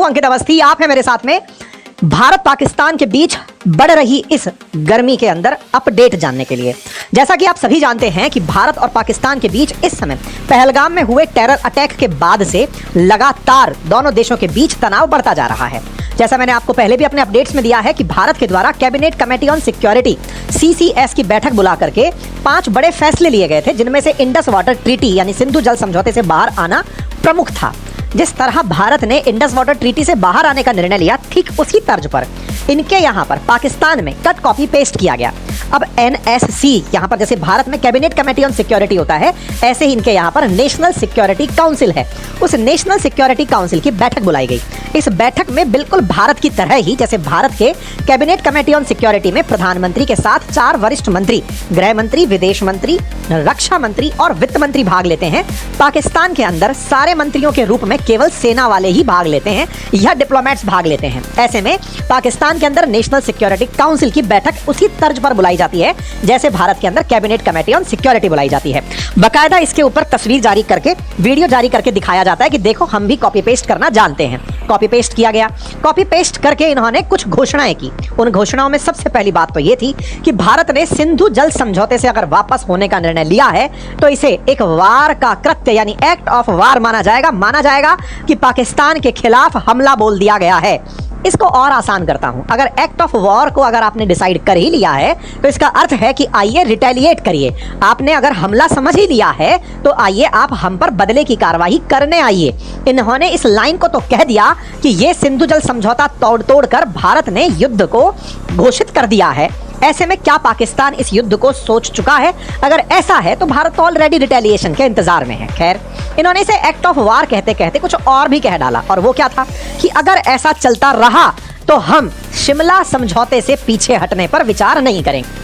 अंकित अवस्थी, आप हैं मेरे साथ में। भारत पाकिस्तान के बीच बढ़ रही इस गर्मी के अंदर अपडेट जानने के लिए। जैसा कि आप सभी जानते हैं कि भारत और पाकिस्तान के बीच इस समय पहलगाम में हुए टेरर अटैक के बाद से लगातार दोनों देशों के बीच तनाव बढ़ता जा रहा है। जैसा मैंने आपको पहले भी अपने अपडेट्स में दिया है कि भारत के द्वारा cabinet committee on security CCS की बैठक बुला करके 5 बड़े फैसले लिए गए थे, जिनमें से इंडस वाटर ट्रीटी यानी सिंधु जल समझौते से बाहर आना प्रमुख था। जिस तरह भारत ने इंडस वाटर ट्रीटी से बाहर आने का निर्णय लिया, ठीक उसी तर्ज पर इनके यहां पर पाकिस्तान में कट कॉपी पेस्ट किया गया। अब NSC यहां पर जैसे भारत में कैबिनेट कमेटी ऑन सिक्योरिटी होता है, ऐसे ही इनके यहां पर नेशनल सिक्योरिटी काउंसिल है। उस नेशनल सिक्योरिटी काउंसिल की बैठक बुलाई गई। इस बैठक में बिल्कुल भारत की तरह ही जैसे भारत के कैबिनेट कमेटी ऑन सिक्योरिटी में प्रधानमंत्री के साथ 4 वरिष्ठ मंत्री, गृह मंत्री, विदेश मंत्री, रक्षा मंत्री और वित्त मंत्री भाग लेते हैं, पाकिस्तान के अंदर सारे मंत्रियों के रूप में केवल सेना वाले ही भाग लेते हैं या डिप्लोमेट्स भाग लेते हैं। ऐसे में पाकिस्तान के अंदर नेशनल सिक्योरिटी काउंसिल की बैठक उसी तर्ज पर बुलाई जाती है जैसे भारत के अंदर कैबिनेट कमेटी ऑन सिक्योरिटी बुलाई जाती है। बकायदा इसके ऊपर तस्वीर जारी करके, वीडियो जारी करके दिखाया जाता है कि देखो हम भी कॉपी पेस्ट करना जानते हैं। कॉपी पेस्ट किया गया। कॉपी पेस्ट करके इन्होंने कुछ घोषणाएं की। उन घोषणाओं में सबसे पहली बात तो यह थी कि भारत ने सिंधु जल समझौते से अगर वापस होने का निर्णय लिया है तो इसे एक वार का कृत्य यानी एक्ट ऑफ वार माना जाएगा कि पाकिस्तान के खिलाफ हमला बोल दिया गया है। इसको और आसान करता हूं, अगर एक्ट ऑफ वॉर को अगर आपने डिसाइड कर ही लिया है तो इसका अर्थ है कि आइए रिटेलिएट करिए। आपने अगर हमला समझ ही लिया है तो आइए आप हम पर बदले की कार्रवाई करने आइए। इन्होंने इस लाइन को तो कह दिया कि ये सिंधु जल समझौता तोड़ कर भारत ने युद्ध को घोषित कर दिया है। ऐसे में क्या पाकिस्तान इस युद्ध को सोच चुका है? अगर ऐसा है तो भारत तो ऑलरेडी रिटेलिएशन के इंतजार में है। खैर, इन्होंने इसे एक्ट ऑफ वार कहते कहते कुछ और भी कह डाला, और वो क्या था कि अगर ऐसा चलता रहा तो हम शिमला समझौते से पीछे हटने पर विचार नहीं करेंगे।